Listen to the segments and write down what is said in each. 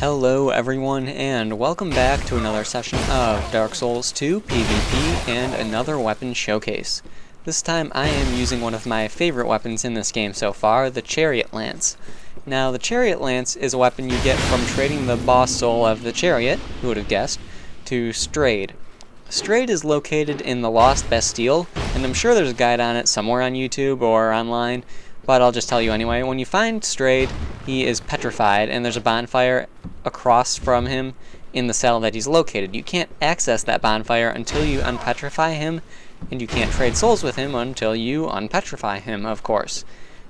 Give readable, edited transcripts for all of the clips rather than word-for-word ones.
Hello everyone, and welcome back to another session of Dark Souls 2 PvP and another weapon showcase. This time I am using one of my favorite weapons in this game so far, the Chariot Lance. Now the Chariot Lance is a weapon you get from trading the boss soul of the Chariot, who would have guessed, to Strayed. Strayed is located in the Lost Bastille, and I'm sure there's a guide on it somewhere on YouTube or online, but I'll just tell you anyway. When you find Strayed, he is petrified, and there's a bonfire across from him in the cell that he's located. You can't access that bonfire until you unpetrify him, and you can't trade souls with him until you unpetrify him, of course.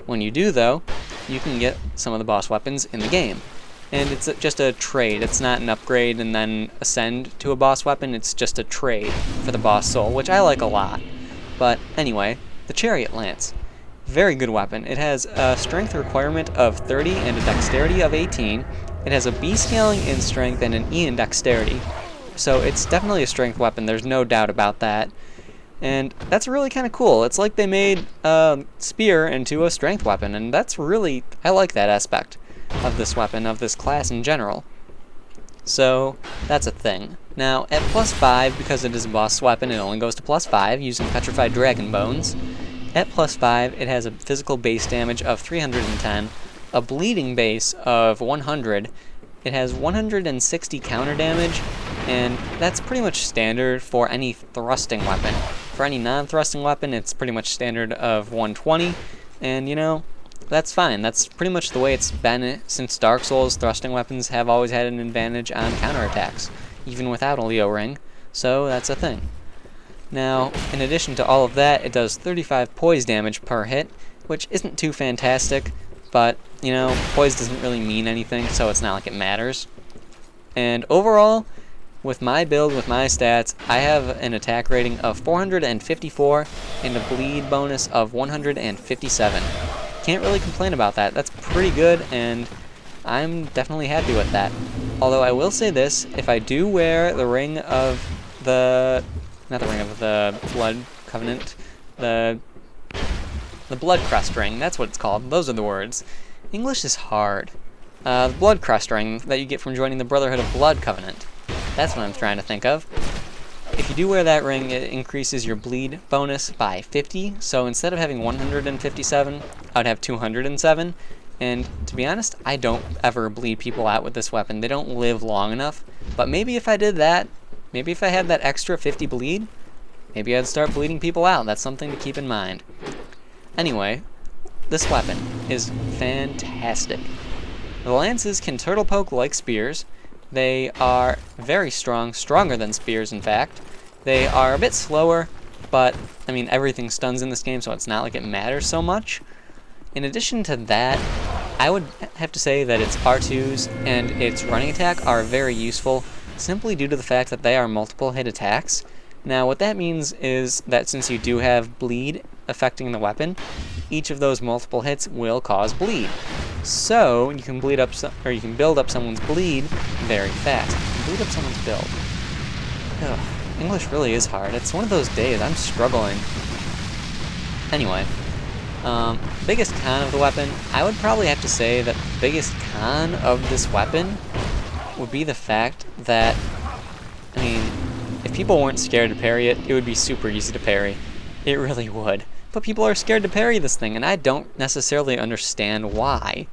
When you do, though, you can get some of the boss weapons in the game. And it's just a trade. It's not an upgrade and then ascend to a boss weapon. It's just a trade for the boss soul, which I like a lot. But anyway, the Chariot Lance. Very good weapon. It has a strength requirement of 30 and a dexterity of 18. It has a B scaling in strength and an E in dexterity. So it's definitely a strength weapon, there's no doubt about that. And that's really kind of cool. It's like they made a spear into a strength weapon, and that's really, I like that aspect of this weapon, of this class in general. So that's a thing. Now at +5, because it is a boss weapon, it only goes to +5 using petrified dragon bones. At +5, it has a physical base damage of 310, a bleeding base of 100, it has 160 counter damage, and that's pretty much standard for any thrusting weapon. For any non-thrusting weapon, it's pretty much standard of 120, and you know, that's fine. That's pretty much the way it's been since Dark Souls. Thrusting weapons have always had an advantage on counterattacks, even without a Leo ring, so that's a thing. Now, in addition to all of that, it does 35 poise damage per hit, which isn't too fantastic, but, you know, poise doesn't really mean anything, so it's not like it matters. And overall, with my build, with my stats, I have an attack rating of 454 and a bleed bonus of 157. Can't really complain about that. That's pretty good, and I'm definitely happy with that. Although I will say this, if I do wear the ring of the... not the ring of the Blood Covenant, the Blood Crest ring, that's what it's called, those are the words. English is hard. The Blood Crest ring that you get from joining the Brotherhood of Blood Covenant. That's what I'm trying to think of. If you do wear that ring, it increases your bleed bonus by 50, so instead of having 157, I would have 207, and to be honest, I don't ever bleed people out with this weapon. They don't live long enough, but maybe if I did that, maybe if I had that extra 50 bleed, maybe I'd start bleeding people out. That's something to keep in mind. Anyway, this weapon is fantastic. The lances can turtle poke like spears. They are very strong, stronger than spears in fact. They are a bit slower, but I mean everything stuns in this game, so it's not like it matters so much. In addition to that, I would have to say that its R2s and its running attack are very useful, simply due to the fact that they are multiple hit attacks. Now what that means is that since you do have bleed affecting the weapon, each of those multiple hits will cause bleed. So you can bleed up you can build up someone's bleed very fast. You can bleed up someone's build. Ugh, English really is hard. It's one of those days. I'm struggling. Anyway, biggest con of the weapon, I would probably have to say that the biggest con of this weapon would be the fact that, I mean, if people weren't scared to parry it, it would be super easy to parry. It really would. But people are scared to parry this thing, and I don't necessarily understand why.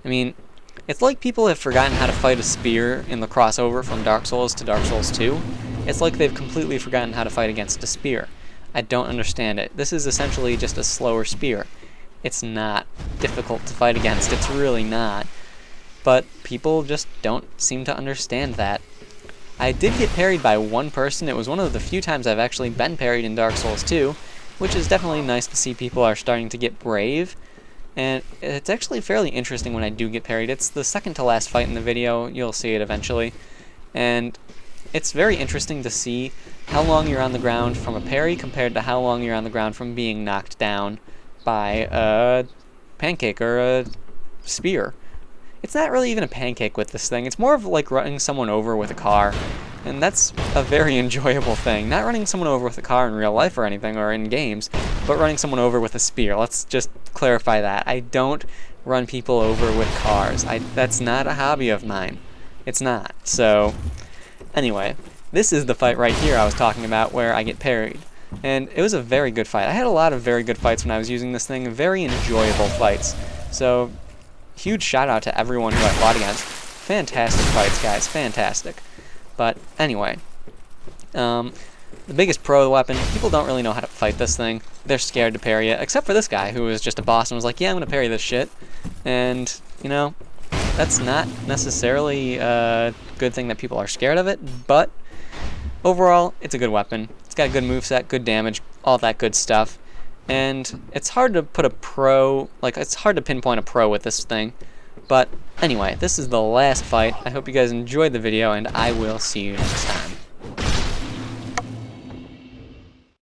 I mean, it's like people have forgotten how to fight a spear in the crossover from Dark Souls to Dark Souls 2. It's like they've completely forgotten how to fight against a spear. I don't understand it. This is essentially just a slower spear. It's not difficult to fight against. It's really not. But people just don't seem to understand that. I did get parried by one person. It was one of the few times I've actually been parried in Dark Souls 2, which is definitely nice to see people are starting to get brave. And it's actually fairly interesting when I do get parried. It's the second to last fight in the video. You'll see it eventually. And it's very interesting to see how long you're on the ground from a parry compared to how long you're on the ground from being knocked down by a pancake or a spear. It's not really even a pancake with this thing. It's more of like running someone over with a car. And that's a very enjoyable thing. Not running someone over with a car in real life or anything, or in games, but running someone over with a spear. Let's just clarify that. I don't run people over with cars. That's not a hobby of mine. it's not. So, anyway, this is the fight right here I was talking about where I get parried. And it was a very good fight. I had a lot of very good fights when I was using this thing, very enjoyable fights. So, huge shout out to everyone who I fought against. Fantastic fights, guys, fantastic. But anyway, the biggest pro of the weapon, people don't really know how to fight this thing. They're scared to parry it, except for this guy who was just a boss and was like, yeah, I'm going to parry this shit. And, you know, that's not necessarily a good thing that people are scared of it, but overall, it's a good weapon. It's got a good moveset, good damage, all that good stuff. And it's hard to put a pro, like, it's hard to pinpoint a pro with this thing. But anyway, this is the last fight. I hope you guys enjoyed the video, and I will see you next time.